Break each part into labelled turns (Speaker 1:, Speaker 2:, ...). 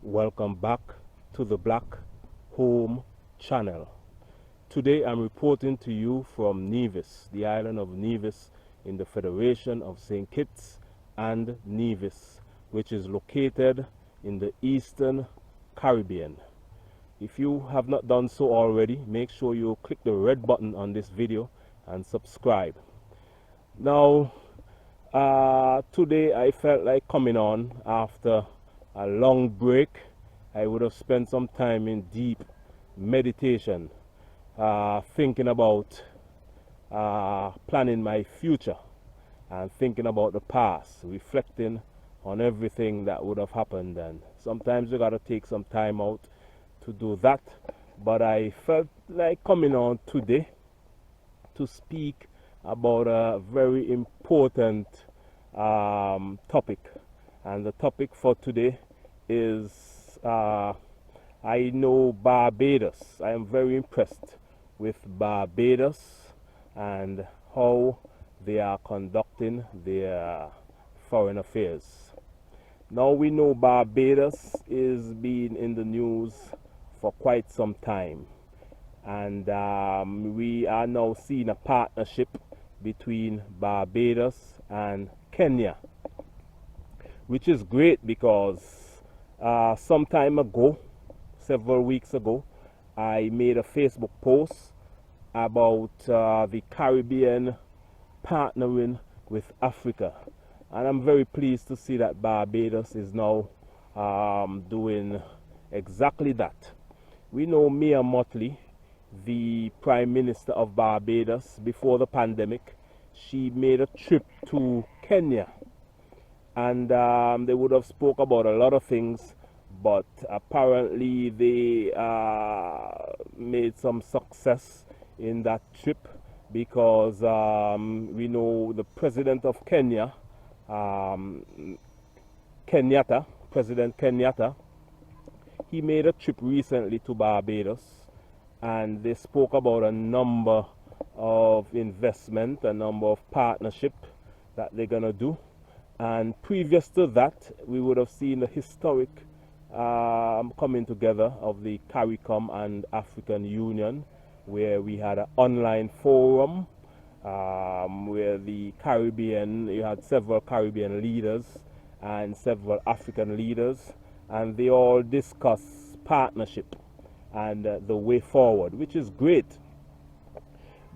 Speaker 1: Welcome back to the Black Home Channel. Today I'm reporting to you from Nevis, the island of Nevis in the Federation of St. Kitts and Nevis, which is located in the Eastern Caribbean. If you have not done so already, make sure you click the red button on this video and subscribe. Now, today I felt like coming on after a long break. I would have spent some time in deep meditation, thinking about planning my future and thinking about the past, reflecting on everything that would have happened. And sometimes you gotta take some time out to do that, but I felt like coming on today to speak about a very important topic. And the topic for today is I know Barbados. I am very impressed with Barbados and how they are conducting their foreign affairs. Now we know Barbados is being in the news for quite some time, and we are now seeing a partnership between Barbados and Kenya, which is great because some time ago, several weeks ago, I made a Facebook post about the Caribbean partnering with Africa, and I'm very pleased to see that Barbados is now doing exactly that. We know Mia Mottley, the Prime Minister of Barbados, before the pandemic, she made a trip to Kenya, and they would have spoke about a lot of things, but apparently they made some success in that trip because we know the President of Kenya, President Kenyatta, he made a trip recently to Barbados, and they spoke about a number of investment, a number of partnership that they're gonna do. And previous to that, we would have seen the historic coming together of the CARICOM and African Union, where we had an online forum where the Caribbean, you had several Caribbean leaders and several African leaders, and they all discuss partnership and the way forward, which is great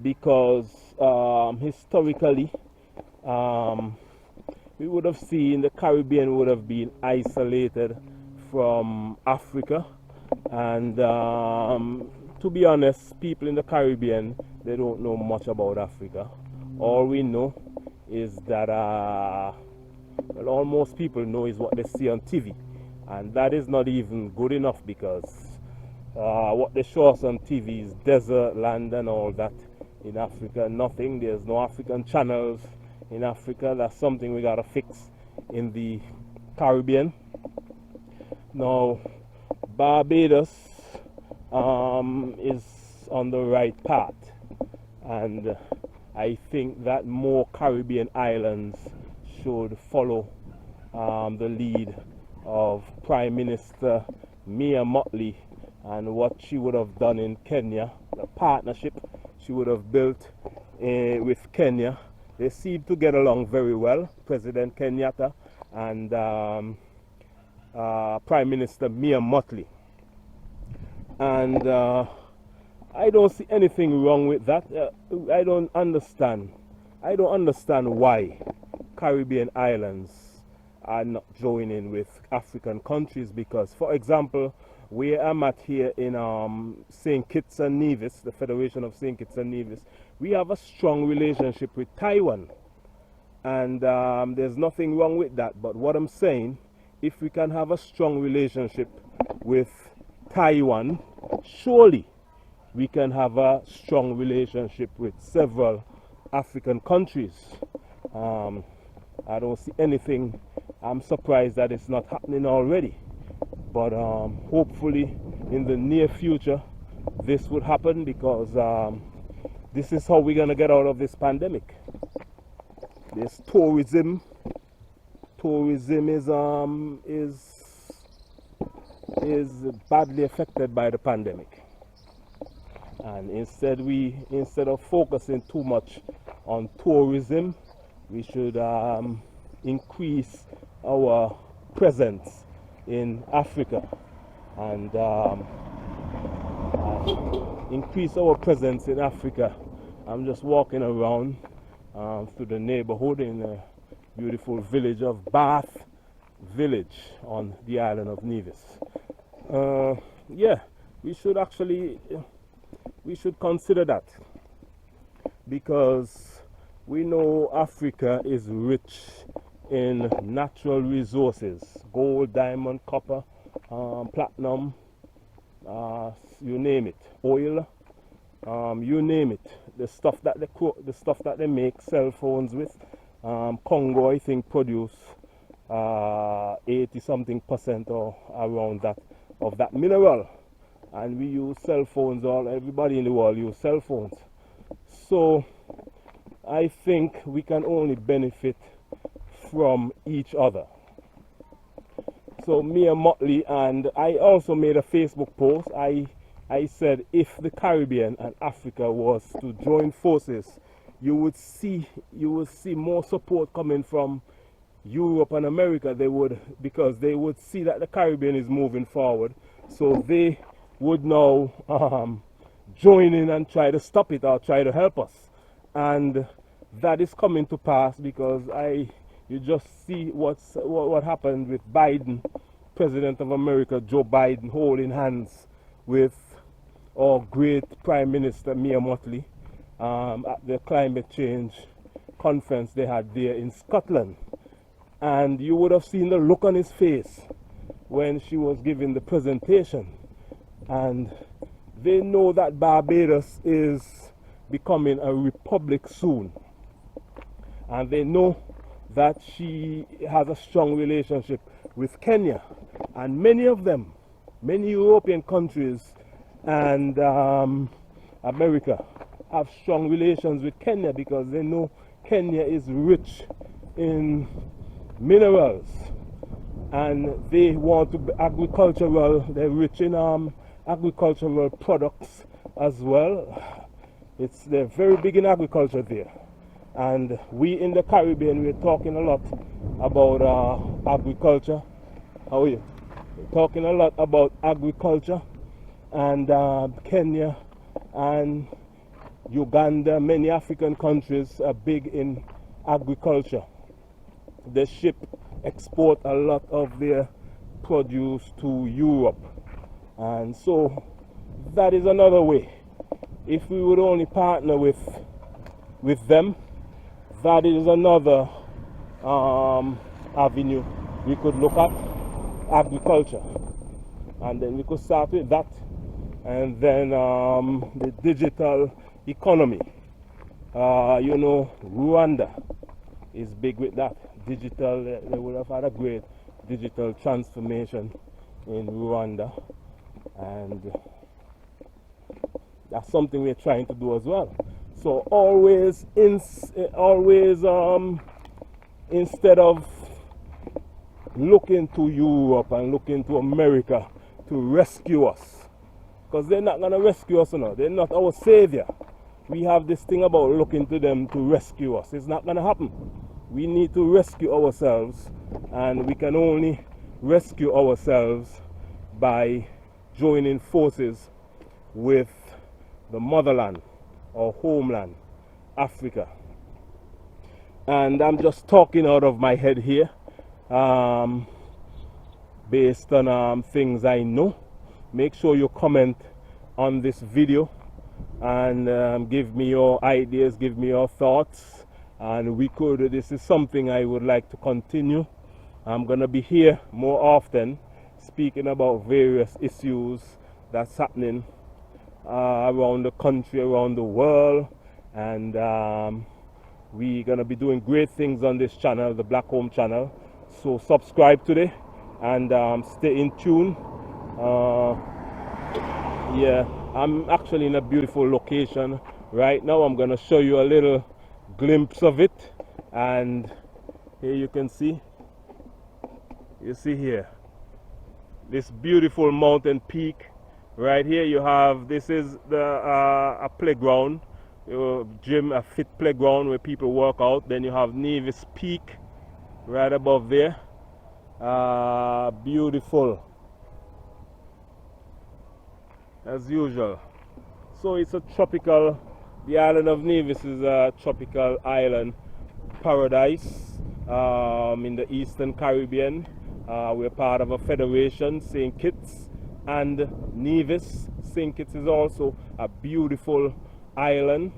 Speaker 1: because historically we would have seen the Caribbean would have been isolated from Africa, and to be honest, people in the Caribbean, they don't know much about Africa. All we know is that well, all most people know is what they see on TV, and that is not even good enough because what they show us on TV is desert land and all that. In Africa, nothing. There's no African channels in Africa. That's something we gotta fix in the Caribbean. Now, Barbados is on the right path, and I think that more Caribbean islands should follow the lead of Prime Minister Mia Mottley and what she would have done in Kenya, the partnership she would have built with Kenya. They seem to get along very well, President Kenyatta and Prime Minister Mia Mottley. And I don't see anything wrong with that. I don't understand why Caribbean islands are not joining with African countries, because, for example, where I'm at here in St. Kitts and Nevis, the Federation of St. Kitts and Nevis, we have a strong relationship with Taiwan, and there's nothing wrong with that. But what I'm saying, if we can have a strong relationship with Taiwan, surely we can have a strong relationship with several African countries. I don't see anything. I'm surprised that it's not happening already, but hopefully in the near future this would happen, because this is how we're gonna get out of this pandemic. This tourism is is badly affected by the pandemic. And instead of focusing too much on tourism, we should increase our presence in Africa and increase our presence in Africa. I'm just walking around through the neighborhood in the beautiful village of Bath Village on the island of Nevis. Yeah, we should consider that, because we know Africa is rich in natural resources: gold, diamond, copper, platinum, you name it, oil, you name it. The stuff that they make cell phones with. Congo, I think, produce 80-something% or around that of that mineral, and we use cell phones. Everybody in the world use cell phones. So I think we can only benefit from each other. So me and Motley, and I also made a Facebook post. I said if the Caribbean and Africa was to join forces, you would see more support coming from Europe and America. Because they would see that the Caribbean is moving forward, so they would now join in and try to stop it or try to help us. And that is coming to pass, because you just see what happened with Biden, President of America, Joe Biden, holding hands with our great Prime Minister Mia Mottley at the climate change conference they had there in Scotland. And you would have seen the look on his face when she was giving the presentation. And they know that Barbados is becoming a republic soon. And they know that she has a strong relationship with Kenya. And many of them, many European countries and America have strong relations with Kenya, because they know Kenya is rich in minerals, and they want to be agricultural. They're rich in agricultural products as well. They're very big in agriculture there. And we in the Caribbean, we're talking a lot about agriculture. How are you? We're talking a lot about agriculture, and Kenya and Uganda, many African countries are big in agriculture. They export a lot of their produce to Europe, and so that is another way. If we would only partner with them, that is another avenue we could look at, agriculture, and then we could start with that, and then the digital economy. You know, Rwanda is big with that. Digital, they would have had a great digital transformation in Rwanda, and that's something we're trying to do as well. So always instead of looking to Europe and looking to America to rescue us, because they're not going to rescue us, they're not our savior. We have this thing about looking to them to rescue us. It's not going to happen. We need to rescue ourselves, and we can only rescue ourselves by joining forces with the motherland or homeland, Africa. And I'm just talking out of my head here, based on things I know. Make sure you comment on this video and give me your ideas, give me your thoughts, and this is something I would like to continue. I'm gonna be here more often speaking about various issues that's happening around the country, around the world, and we're gonna be doing great things on this channel, the Black Home channel. So subscribe today and stay in tune. Yeah, I'm actually in a beautiful location right now. I'm gonna show you a little glimpse of it, and here you can see, you see here, this beautiful mountain peak. Right here you have, this is the a playground, gym, a fit playground where people work out. Then you have Nevis Peak right above there. Beautiful as usual. So it's a tropical, the island of Nevis is a tropical island paradise in the Eastern Caribbean. We're part of a federation, St. Kitts and Nevis. St. Kitts is also a beautiful island,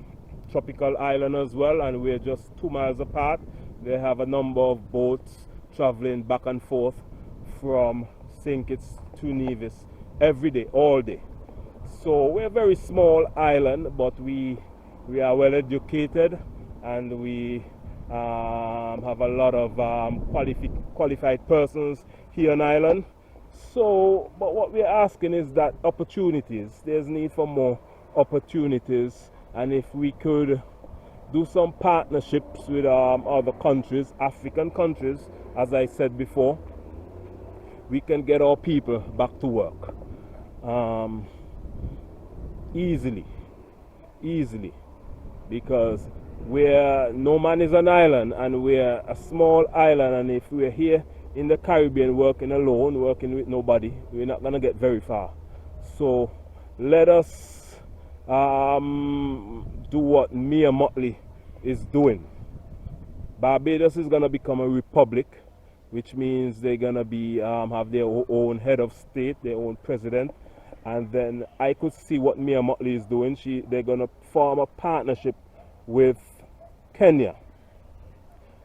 Speaker 1: tropical island as well, and we're just 2 miles apart. They have a number of boats traveling back and forth from St. Kitts to Nevis every day, all day. So we're a very small island, but we are well educated, and we have a lot of qualified persons here on island. So, but what we're asking is that opportunities, there's need for more opportunities, and if we could do some partnerships with other countries, African countries, as I said before, we can get our people back to work easily, because no man is an island, and we're a small island, and if we're here in the Caribbean working alone, working with nobody, we're not going to get very far. So let us do what Mia Mottley is doing. Barbados is going to become a republic, which means they're going to be have their own head of state, their own president. And then I could see what Mia Mottley is doing. They're going to form a partnership with Kenya.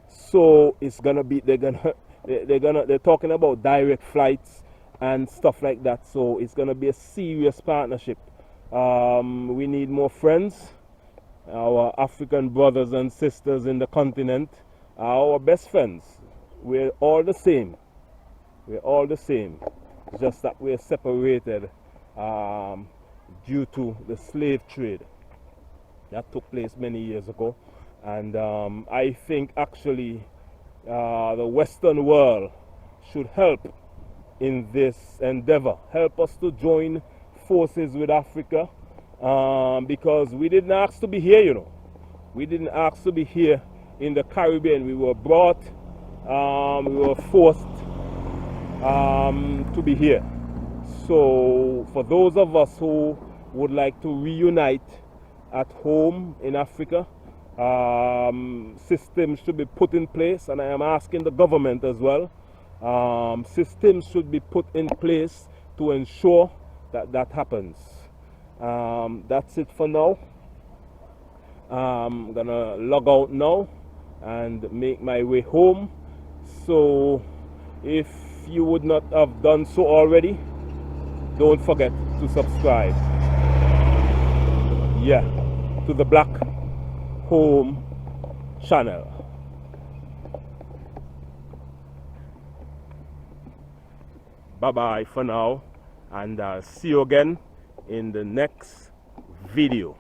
Speaker 1: So it's going to be, they're talking about direct flights and stuff like that. So it's going to be a serious partnership. We need more friends. Our African brothers and sisters in the continent are our best friends. We're all the same. We're all the same. It's just that we're separated due to the slave trade that took place many years ago. And I think actually the Western world should help in this endeavor, help us to join forces with Africa, because we didn't ask to be here, you know. We didn't ask to be here in the Caribbean. We were brought, we were forced to be here. So for those of us who would like to reunite at home in Africa, systems should be put in place, and I am asking the government as well, systems should be put in place to ensure that that happens. That's it for now. I'm gonna log out now and make my way home. So if you would not have done so already, don't forget to subscribe, yeah, to the Black Home channel. Bye bye for now, and I'll see you again in the next video.